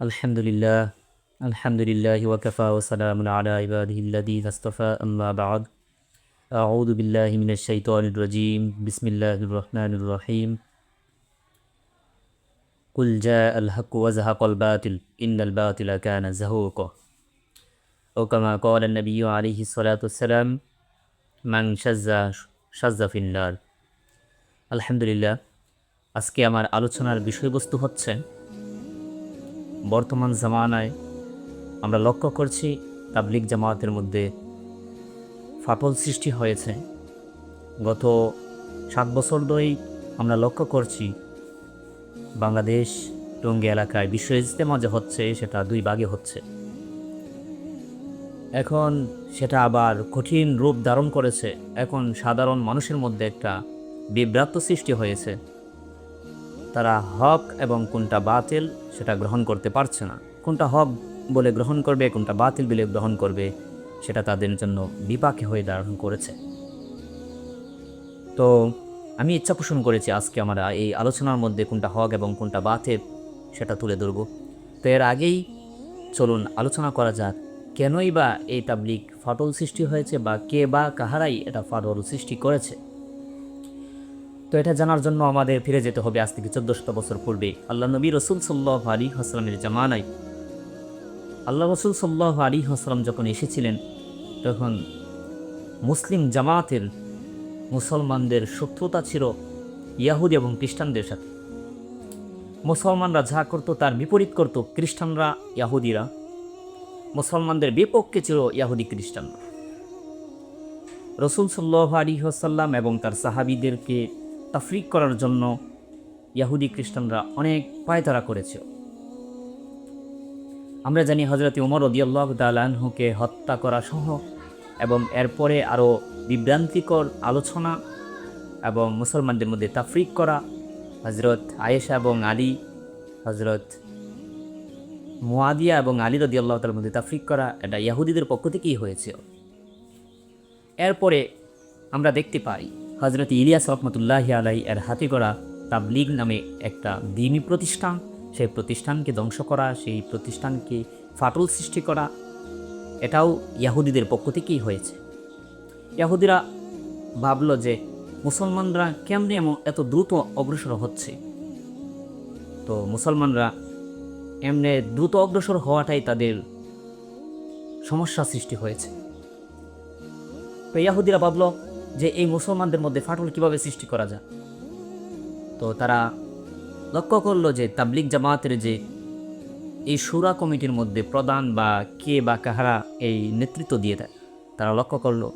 আলহামদুলিল্লাহ আলহামদুলিল্লাহ ওয়াকাফা ওয়া সালামুন আলা ইবাদিহিল্লাযীনা ইসতাফা আম্মা বা'দ আউযু বিল্লাহি মিনাশ শাইতানির রাজীম বিসমিল্লাহির রহমানির রহিম কুল জাআল হাক্কু ওয়া যাহাকাল বাতিল ইন্নাল বাতিলা কানা যাহুকা ও কামা ক্বালা an-নাবিয়্যু আলাইহিস সালাতু ওয়াস সালাম মান শাযযা ফিন-নার। আলহামদুলিল্লাহ, আজকে আমার আলোচনার বিষয়বস্তু হচ্ছে বর্তমান জামানায় আমরা লক্ষ্য করছি তাবলিগ জামাতের মধ্যে ফাটল সৃষ্টি হয়েছে। গত 7 বছর ধরেই আমরা লক্ষ্য করছি বাংলাদেশ টঙ্গী এলাকায় বিশ্ব ইজতেমা যে হচ্ছে সেটা 2 ভাগে হচ্ছে। এখন সেটা আবার কঠিন রূপ ধারণ করেছে। এখন সাধারণ মানুষের মধ্যে একটা বিভ্রান্ত সৃষ্টি হয়েছে। তারা হক এবং কোনটা বাতিল সেটা গ্রহণ করতে পারছে না। কোনটা হক বলে গ্রহণ করবে, কোনটা বাতিল বলে গ্রহণ করবে, সেটা তাদের জন্য বিপাকে হয়ে ধারণ করেছে। তো আমি ইচ্ছা পোষণ করেছি আজকে আমরা এই আলোচনার মধ্যে কোনটা হক এবং কোনটা বাতিল সেটা তুলে ধরব। তো এর আগেই চলুন আলোচনা করা যাক কেনই বা এই তাবলিগ ফাটল সৃষ্টি হয়েছে বা কে বা কাহারাই এটা ফাটল সৃষ্টি করেছে। তো এটা জানার জন্য আমাদের ফিরে যেতে হবে আজ থেকে 1400 বছর পূর্বে। আল্লাহ নবী রাসূল সাল্লাল্লাহু আলাইহি ওয়াসাল্লামের জামানায় আল্লাহ রাসূল সাল্লাল্লাহু আলাইহি ওয়াসাল্লাম যখন এসেছিলেন তখন মুসলিম জামাতের মুসলমানদের শত্রুতা ছিল ইয়াহুদি এবং খ্রিস্টানদের সাথে। মুসলমানরা যা করত তার বিপরীত করত খ্রিস্টানরা, ইয়াহুদিরা। মুসলমানদের বিপক্ষে ছিল ইয়াহুদি খ্রিস্টানরা। রাসূল সাল্লাল্লাহু আলাইহি ওয়াসাল্লাম এবং তার সাহাবীদেরকে তাফরিক করার জন্য ইয়াহুদি খ্রিস্টানরা অনেক পায়তারা করেছিল। আমরা জানি হযরত ওমর রাদিয়াল্লাহু তাআলা আনহুকে হত্যা করা সহ এবং এরপরে আরও বিভ্রান্তিকর আলোচনা এবং মুসলমানদের মধ্যে তাফরিক করা, হযরত আয়েশা এবং আলী, হযরত মুয়াবিয়া এবং আলী রাদিয়াল্লাহু তাআলার মধ্যে তাফরিক করা, এটা ইয়াহুদিদের পক্ষ থেকেই হয়েছিল। এরপরে আমরা দেখতে পাই হযরত ইলিয়াস রাহমাতুল্লাহি আলাইহি এর হাতে গড়া তাবলিগ নামে একটা দ্বীনী প্রতিষ্ঠান, সেই প্রতিষ্ঠানকে ধ্বংস করা, সেই প্রতিষ্ঠানকে ফাটল সৃষ্টি করা, এটাও ইয়াহুদিদের পক্ষ থেকেই হয়েছে। ইয়াহুদিরা ভাবল যে মুসলমানরা কেমনে এত দ্রুত অগ্রসর হচ্ছে, তো মুসলমানরা এমনি দ্রুত অগ্রসর হওয়াটাই তাদের সমস্যা সৃষ্টি হয়েছে। তো ইয়াহুদিরা ভাবল যে এই মুসলমানদের মধ্যে ফাটল কিভাবে সৃষ্টি করা যায়। তো তারা লক্ষ্য করলো যে তাবলিগ জামাতের যে এই শুরা কমিটির মধ্যে প্রধান বা কে বা কাহারা এই নেতৃত্ব দিয়ে দেয়, তারা লক্ষ্য করলো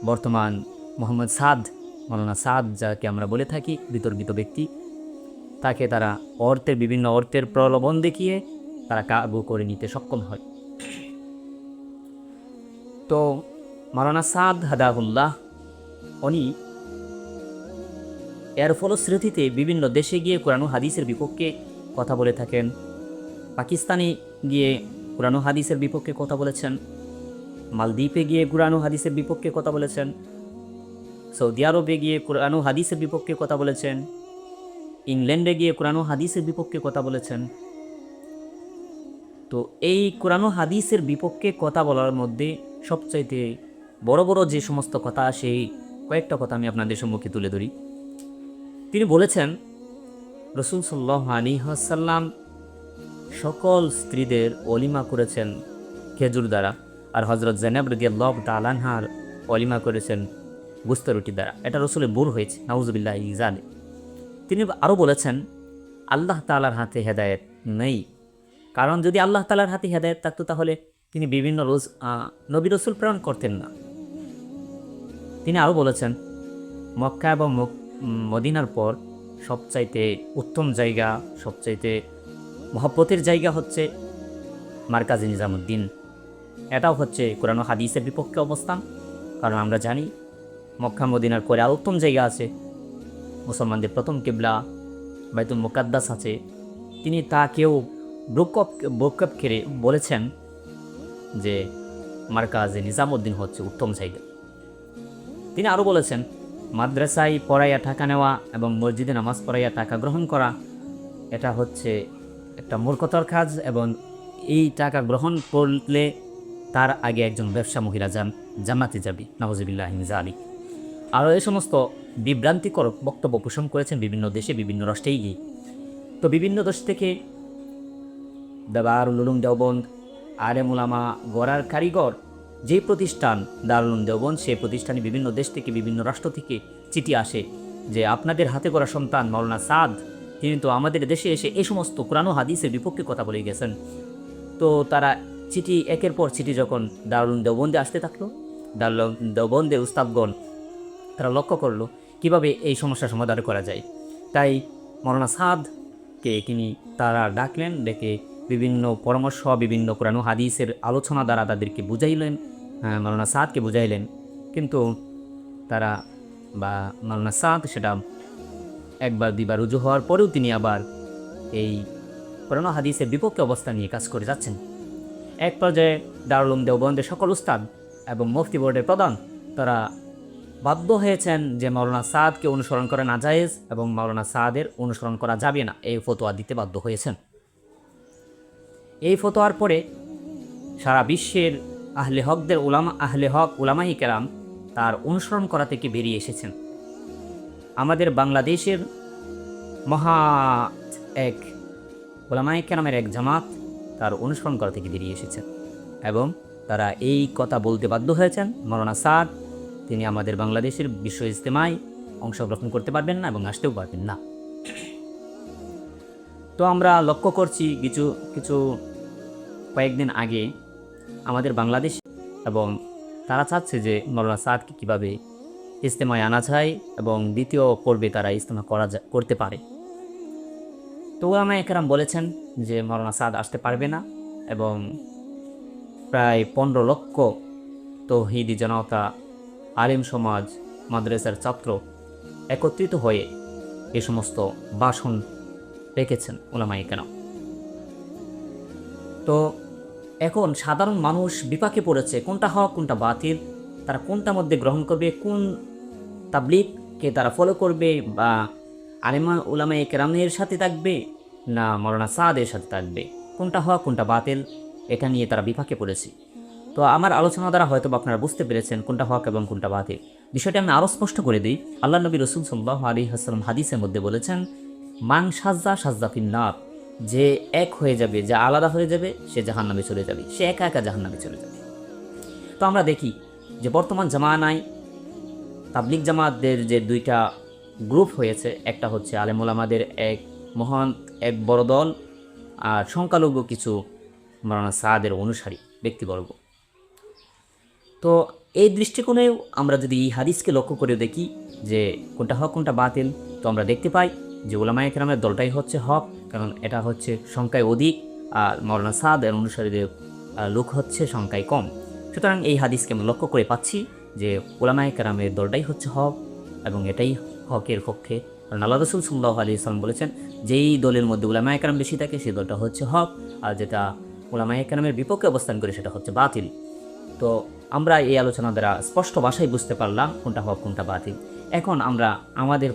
বর্তমান মোহাম্মদ সাদ, মৌলানা সাদ যাকে আমরা বলে থাকি বিতর্কিত ব্যক্তি, তাকে তারা বিভিন্ন অর্থের প্রলোভন দেখিয়ে তারা কাবু করে নিতে সক্ষম হয়। তো মৌলানা সাদ হাদাহুল্লাহ উনি এর ফলশ্রুতিতে বিভিন্ন দেশে গিয়ে কোরআন ও হাদিসের বিপক্ষে কথা বলে থাকেন। পাকিস্তানে গিয়ে কোরআন ও হাদিসের বিপক্ষে কথা বলেছেন, মালদ্বীপে গিয়ে কোরআন ও হাদিসের বিপক্ষে কথা বলেছেন, সৌদি আরবে গিয়ে কোরআন ও হাদিসের বিপক্ষে কথা বলেছেন, ইংল্যান্ডে গিয়ে কোরআন ও হাদিসের বিপক্ষে কথা বলেছেন। তো এই কোরআন ও হাদিসের বিপক্ষে কথা বলার মধ্যে সবচাইতে বড় বড় যে সমস্ত কথা, সেই কয়েকটা কথা আমি আপনাদের সম্মুখে তুলে ধরি। তিনি বলেছেন রাসূল সাল্লাল্লাহু আলাইহি ওয়াসাল্লাম সকল স্ত্রীদের ওলিমা করেছেন খেজুর দ্বারা, আর হযরত যায়েনব রাদিয়াল্লাহু তাআলা আনহার ওলিমা করেছেন গোস্ত রুটি দ্বারা। এটা রাসূলের ভুল হয়েছে, নাউযুবিল্লাহি জানে। তিনি আরও বলেছেন আল্লাহ তাআলার হাতে হেদায়েত নেই, কারণ যদি আল্লাহ তাআলার হাতে হেদায়েত থাকতো তাহলে তিনি বিভিন্ন নবী রাসূল প্রেরণ করতেন না। তিনি আরও বলেছেন মক্কা এবং মদিনার পর সবচাইতে উত্তম জায়গা, সবচাইতে মহব্বতের জায়গা হচ্ছে মারকাজে নিজামুদ্দিন। এটাও হচ্ছে কোরআন ও হাদিসের বিপক্ষে অবস্থান, কারণ আমরা জানি মক্কা মদিনার পরে আর উত্তম জায়গা আছে, মুসলমানদের প্রথম কিবলা বাইতুল মুকাদ্দাস আছে। তিনি তাকেও ব্রুকআপ করে বলেছেন যে মারকাজে নিজামুদ্দিন হচ্ছে উত্তম জায়গা। তিনি আরও বলেছেন মাদ্রাসায় পড়াইয়া টাকা নেওয়া এবং মসজিদে নামাজ পড়াইয়া টাকা গ্রহণ করা, এটা হচ্ছে একটা মূর্খতার কাজ, এবং এই টাকা গ্রহণ করলে তার আগে একজন ব্যবসা মহিলা জান্নাতে যাবে, নাউজুবিল্লাহি মিন যালিক। আরও এই সমস্ত বিভ্রান্তিকর বক্তব্য পোষণ করেছেন বিভিন্ন দেশে, বিভিন্ন রাষ্ট্রেই গিয়ে। তো বিভিন্ন দেশ থেকে দারুল উলুম দেওবন্দ, আলেম উলামা গড়ার কারিগর যে প্রতিষ্ঠান দারুল উলুম দেওবন্দ, সেই প্রতিষ্ঠানে বিভিন্ন দেশ থেকে, বিভিন্ন রাষ্ট্র থেকে চিঠি আসে যে আপনাদের হাতে গড়া সন্তান মাওলানা সাদ, তিনি তো আমাদের দেশে এসে এই সমস্ত কোরআন ও হাদিসের বিপক্ষে কথা বলে গেছেন। তো তারা চিঠি, একের পর চিঠি যখন দারুল উলুম দেওবন্দে আসতে থাকলো, দারুল উলুম দেওবন্দের উস্তাদগণ তারা লক্ষ্য করলো কিভাবে এই সমস্যার সমাধান করা যায়। তাই মাওলানা সাদকে তারা ডাকলেন, ডেকে বিভিন্ন পরামর্শ, বিভিন্ন কোরআন ও হাদিসের আলোচনা দ্বারা তাদেরকে বুঝাইলেন, মাওলানা সাদকে বুঝাইলেন। কিন্তু তারা মাওলানা সাদ সেটা একবার দুইবার রুজু হওয়ার পরেও তিনি আবার এই কোরআন ও হাদিসের বিপক্ষে অবস্থান নিয়ে কাজ করে যাচ্ছেন। এক পর্যায়ে দারুল উলুম দেওবন্দের সকল উস্তাদ এবং মুফতি বোর্ডের প্রধান তারা বাধ্য হয়েছেন যে মাওলানা সাদকে অনুসরণ করা নাজায়েজ এবং মাওলানা সাদের অনুসরণ করা যাবে না, এই ফতোয়া দিতে বাধ্য হয়েছেন। এই ফতোয়ার পরে সারা বিশ্বের আহলে হক উলামাই কেরাম তার অনুসরণ করা থেকে বেরিয়ে এসেছেন। আমাদের বাংলাদেশের মহা এক উলামাই কেরামের এক জামাত তার অনুসরণ করা থেকে বেরিয়ে এসেছেন, এবং তারা এই কথা বলতে বাধ্য হয়েছেন মাওলানা সাদ তিনি আমাদের বাংলাদেশের বিশ্ব ইজতেমায় অংশগ্রহণ করতে পারবেন না এবং আসতেও পারবেন না। তো আমরা লক্ষ্য করছি কিছু কয়েকদিন আগে আমাদের বাংলাদেশ, এবং তারা চাচ্ছে যে মাওলানা সাদকে কীভাবে ইজতেমায় আনা যায় এবং দ্বিতীয় পর্বে তারা ইজতেমা করতে পারে। তো উলামায়ে কেরাম বলেছেন যে মাওলানা সাদ আসতে পারবে না, এবং প্রায় 15 লক্ষ তৌহিদি জনতা, আলেম সমাজ, মাদ্রাসার ছাত্র একত্রিত হয়ে এ সমস্ত ভাষণ রেখেছেন উলামায়ে কেরাম। তো এখন সাধারণ মানুষ বিপাকে পড়েছে, কোনটা হক কোনটা বাতিল, তারা কোনটার মধ্যে গ্রহণ করবে, কোন তাবলীগকে তারা ফলো করবে, বা আলেম উলামায়ে কেরামের সাথে থাকবে না মাওলানা সাদের সাথে থাকবে, কোনটা হক কোনটা বাতিল, এটা নিয়ে তারা বিপাকে পড়েছে। তো আমার আলোচনা দ্বারা হয়তো আপনারা বুঝতে পেরেছেন কোনটা হক এবং কোনটা বাতিল। বিষয়টা আমি আরও স্পষ্ট করে দিই। আল্লাহ নবী রাসূল সাল্লাল্লাহু আলাইহি ওয়াসাল্লাম হাদিসের মধ্যে বলেছেন, মান সাজ্জা ফিন্নার, যে এক হয়ে যাবে, যে আলাদা হয়ে যাবে, সে জাহান্নামে চলে যাবে, সে একা একা জাহান্নামে চলে যাবে। তো আমরা দেখি যে বর্তমান জামানায় তাবলিগ জামাতদের যে দুইটা গ্রুপ হয়েছে, একটা হচ্ছে আলেম ওলামাদের এক বড় দল, আর সংখ্যালঘু কিছু মাওলানা সাদের অনুসারী ব্যক্তিবর্গ। তো এই দৃষ্টিকোণেও আমরা যদি এই হাদিসকে লক্ষ্য করে দেখি যে কোনটা হক কোনটা বাতিল, তো আমরা দেখতে পাই যে উলামায়ে কেরামের দলটাই হচ্ছে হক, কারণ এটা হচ্ছে সংখ্যায় অধিক, আর মাওলানা সাদের অনুসারীদের লোক হচ্ছে সংখ্যায় কম। সুতরাং এই হাদিসকে আমরা লক্ষ্য করে পাচ্ছি যে উলামায়ে কেরামের দলটাই হচ্ছে হক, এবং এটাই হকের পক্ষে। কারণ আল্লাহ রাসূল সাল্লাল্লাহু আলাইহি ওয়াসাল্লাম বলেছেন, যেই দলের মধ্যে উলামায়ে কেরাম বেশি থাকে সেই দলটা হচ্ছে হক, আর যেটা উলামায়ে কেরামের বিপক্ষে অবস্থান করে সেটা হচ্ছে বাতিল। তো আমরা এই আলোচনা দ্বারা স্পষ্ট ভাষায় বুঝতে পারলাম কোনটা হক কোনটা বাতিল। এখন আমাদের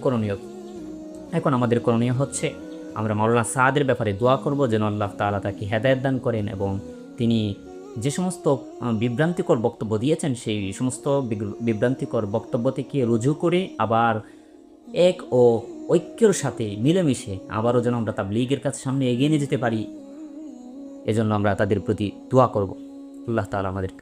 করণীয় হচ্ছে আমরা মাওলানা সাদের ব্যাপারে দোয়া করব যেন আল্লাহ তাআলা তাকে হেদায়েত দান করেন, এবং তিনি যে সমস্ত বিভ্রান্তিকর বক্তব্য দিয়েছেন সেই সমস্ত বিভ্রান্তিকর বক্তব্য থেকে রুজু করে আবার এক ও ঐক্যের সাথে মিলেমিশে আবারও যেন আমরা তাবলীগের কাছে সামনে এগিয়ে নিয়ে যেতে পারি, এজন্য আমরা তাদের প্রতি দোয়া করব। আল্লাহ তাআলা আমাদের